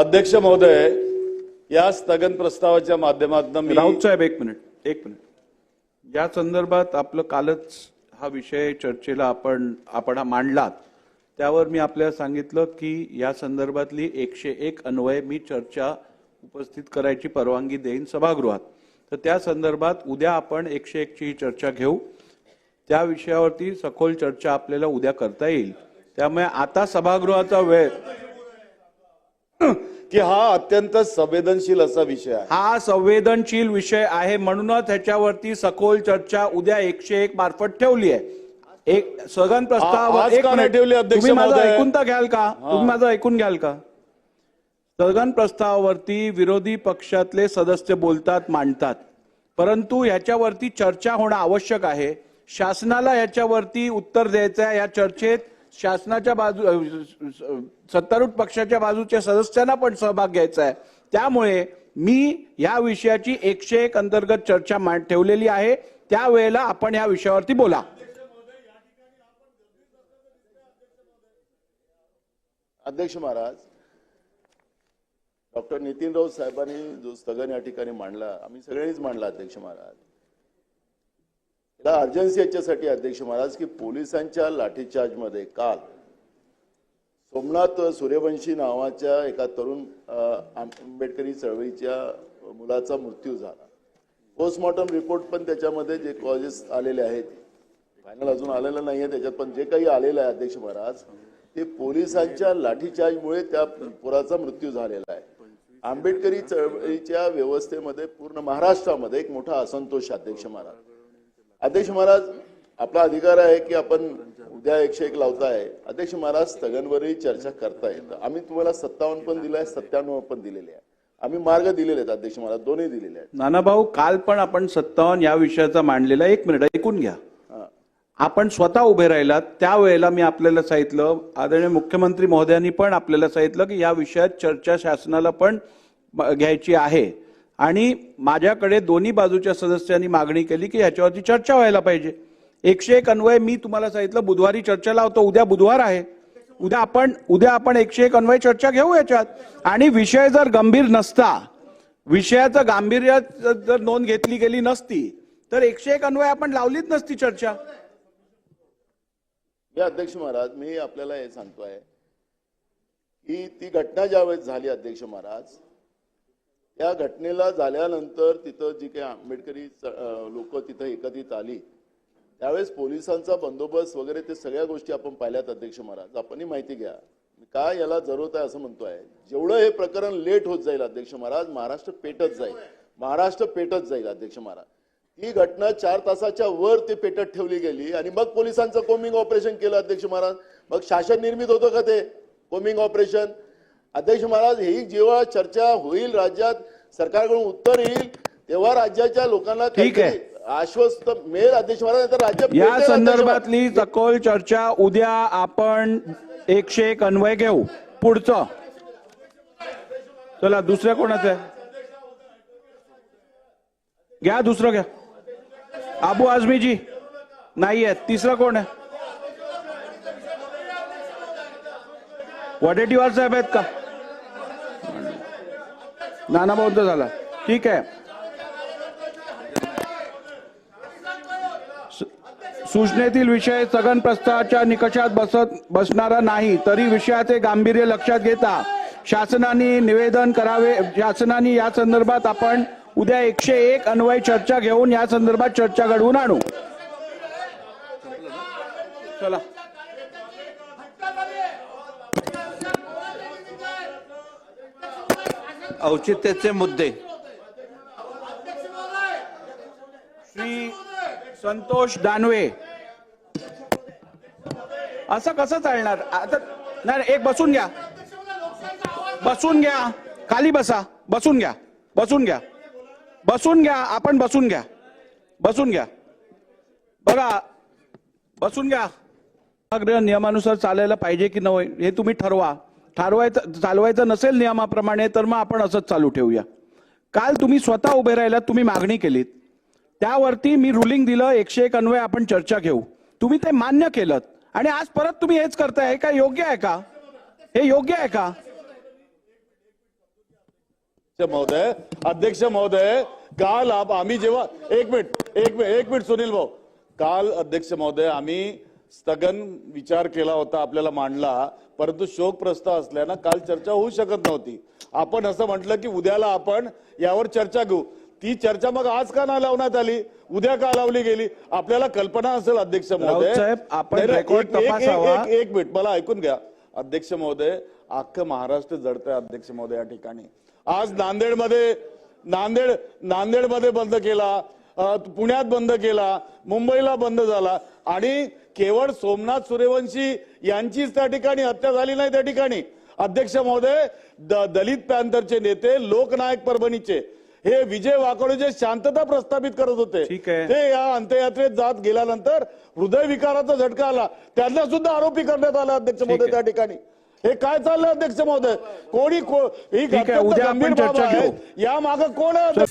अध्यक्ष महोदय, या स्थगन प्रस्तावाच्या माध्यमातून राऊत साहेब एक मिनिट या संदर्भात आपलं कालच हा विषय चर्चेला आपण मांडलात, त्यावर मी आपल्याला सांगितलं की या संदर्भातली 101 अन्वय मी चर्चा उपस्थित करायची परवानगी देईन सभागृहात. तर त्या संदर्भात उद्या आपण 101 ची चर्चा घेऊ. त्या विषयावरती सखोल चर्चा आपल्याला उद्या करता येईल. त्यामुळे आता सभागृहाचा वेळ की हा अत्यंत संवेदनशील असा विषय आहे. हा संवेदनशील विषय आहे, म्हणूनच ह्याच्यावरती सखोल चर्चा उद्या 101 मार्फत ठेवली आहे. एक स्थगन प्रस्ताव आज का नाही ठेवली अध्यक्ष तुम्ही माझं महोदय? ऐकून तर घ्याल का? तुम्ही माझं ऐकून घ्याल का? स्थगन प्रस्तावावरती विरोधी पक्षातले सदस्य बोलतात, मांडतात, परंतु याच्यावरती चर्चा होणं आवश्यक आहे. शासनाला याच्यावरती उत्तर द्यायचं आहे. या चर्चेत शासनाच्या सत्तारूढ पक्षाच्या बाजूच्या सदस्यांना पण सहभाग घ्यायचा आहे. त्यामुळे मी या विषयाची 101 अंतर्गत चर्चा ठेवलेली आहे. त्यावेळेला आपण या विषयावरती बोला. अध्यक्ष महाराज, डॉक्टर नितीन राऊत साहेबांनी जो स्थगन या ठिकाणी मांडला, आम्ही सगळ्यांनीच मांडला अध्यक्ष महाराज. याला अर्जन्सी याच्यासाठी अध्यक्ष महाराज की पोलिसांच्या लाठीचार्ज मध्ये काल सोमनाथ सूर्यवंशी नावाच्या एका तरुण आंबेडकरी चळवळीच्या मुलाचा मृत्यू झाला. पोस्टमॉर्टम रिपोर्ट पण त्याच्यामध्ये जे कॉजेस आलेले आहेत, फायनल अजून आलेलं नाहीये त्याच्यात, पण जे काही आलेलं आहे अध्यक्ष महाराज ते पोलिसांच्या लाठीचार्जमुळे त्या पोराचा मृत्यू झालेला आहे. आंबेडकरी चळवळीच्या व्यवस्थेमध्ये पूर्ण महाराष्ट्रामध्ये एक मोठा असंतोष अध्यक्ष महाराज. अध्यक्ष महाराज, आपला अधिकार आहे की आपण उद्या 101 लावताय. अध्यक्ष महाराज, स्थगनवरही चर्चा करताय. आम्ही तुम्हाला 57 पण दिलाय, 97 पण दिलेले आहे. आम्ही मार्ग दिलेले आहेत अध्यक्ष महाराज, दोन्ही दिलेले आहेत. नाना भाऊ, काल पण आपण 57 या विषयाचा मांडलेला. एक मिनिट ऐकून घ्या. आपण स्वतः उभे राहिलात त्यावेळेला मी आपल्याला सांगितलं, आदरणीय मुख्यमंत्री महोदयांनी पण आपल्याला सांगितलं की या विषयात चर्चा शासनाला पण घ्यायची आहे. आणि माझ्याकडे दोन्ही बाजूच्या सदस्यांनी मागणी केली की ह्याच्यावरती चर्चा व्हायला पाहिजे. 101 अन्वय मी तुम्हाला सांगितलं बुधवारी चर्चा लावतो. उद्या बुधवार आहे. उद्या आपण 101 अन्वय चर्चा घेऊ याच्यात. आणि विषय जर गंभीर नसता, विषयाचं गांभीर्य जर नोंद घेतली गेली नसती तर 101 अन्वय आपण लावलीच नसती चर्चा. अध्यक्ष महाराज, मी आपल्याला हे सांगतोय की ती घटना ज्यावेळेस झाली अध्यक्ष महाराज, या घटनेला झाल्यानंतर तिथं जी काही आंबेडकरी लोक तिथं एकत्रित आली त्यावेळेस पोलिसांचा बंदोबस्त वगैरे ते सगळ्या गोष्टी आपण पाहिल्यात अध्यक्ष महाराज. आपणही माहिती घ्या. काय याला जरूरत आहे असं म्हणतोय. जेवढं हे प्रकरण लेट होत जाईल अध्यक्ष महाराज, महाराष्ट्र पेटत जाईल अध्यक्ष महाराज. ही घटना 4 तासाच्या वर ते पेटत ठेवली गेली आणि मग पोलिसांचं कोमिंग ऑपरेशन केलं अध्यक्ष महाराज. मग शासन निर्मित होतं का ते कोमिंग ऑपरेशन? अध्यक्ष महाराज, ही जेव्हा चर्चा होईल, राज्यात सरकारकडून उत्तर येईल, तेव्हा राज्याच्या लोकांना ठीक आहे आश्वस्त मिळेल अध्यक्ष महाराज. तर राज्य या संदर्भातली सखोल चर्चा उद्या आपण 101 अन्वय घेऊ. पुढचं चला, दुसऱ्या कोणाचं आहे? घ्या, दुसरं घ्या. अबू आझमी जी नाही आहेत. तिसरं कोण आहे? वडेट्टीवार साहेब आहेत का? नाना भाऊ झाला. ठीक आहे. सूचनेतील विषय स्थगन प्रस्तावाच्या निकषात बसणारा नाही, तरी विषयाचे गांभीर्य लक्षात घेता शासनाने निवेदन करावे. शासनाने या संदर्भात आपण उद्या 101 अन्वय चर्चा घेऊन या संदर्भात चर्चा घडवून आणू. चला, औचित्याचे मुद्दे. श्री संतोष दानवे. असं कसं चालणार आता? नाही, एक बसून घ्या. खाली बसा. बसून घ्या. आपण बसून घ्या. बघा, बसून घ्या. सभागृह नियमानुसार चालायला पाहिजे की नाही हे तुम्ही ठरवा. चालवायचं नसेल नियमाप्रमाणे तर मग आपण असंच चालू ठेवूया. काल तुम्ही स्वतः उभे राहिलात, तुम्ही मागणी केलीत, त्यावरती मी रुलिंग दिलं 101 अन्वय आपण चर्चा घेऊ. तुम्ही ते मान्य केलं आणि आज परत तुम्ही हेच करताय. का योग्य आहे का? हे योग्य आहे का? अध्यक्ष महोदय काल आम्ही जेव्हा एक मिनिट सुनील भाऊ, काल अध्यक्ष महोदय आम्ही स्थगन विचार केला होता, आपल्याला मांडला, परंतु शोक प्रस्ताव असल्यानं काल चर्चा होऊ शकत नव्हती. आपण असं म्हटलं की उद्याला आपण यावर चर्चा घेऊ. ती चर्चा मग आज का नाही लावण्यात आली, उद्या का लावली गेली? आपल्याला कल्पना असेल अध्यक्ष महोदय. राऊत साहेब, आपण नाही, नाही, रेकॉर्ड तपासावा. एक मिनिट मला ऐकून घ्या अध्यक्ष महोदय. अख्खं महाराष्ट्र जडतंय अध्यक्ष महोदय या ठिकाणी. आज नांदेडमध्ये बंद केला, पुण्यात बंद केला, मुंबईला बंद झाला आणि केवळ सोमनाथ सूर्यवंशी यांचीच त्या ठिकाणी हत्या झाली नाही. त्या ठिकाणी अध्यक्ष महोदय दलित पॅंथरचे नेते, लोकनायक परभणीचे हे विजय वाकोडे जे शांतता प्रस्थापित करत होते, ठीक आहे. ते या अंत्ययात्रेत जात गेल्यानंतर हृदयविकाराचा झटका आला, त्यांना सुद्धा आरोपी करण्यात आला अध्यक्ष महोदय त्या ठिकाणी. हे काय चाललंय अध्यक्ष महोदय? ही ठीक आहे, अत्यंत उद्या गंभीर आपण बाब चर्चा आहे. घेऊ. या मागे कोण आहे?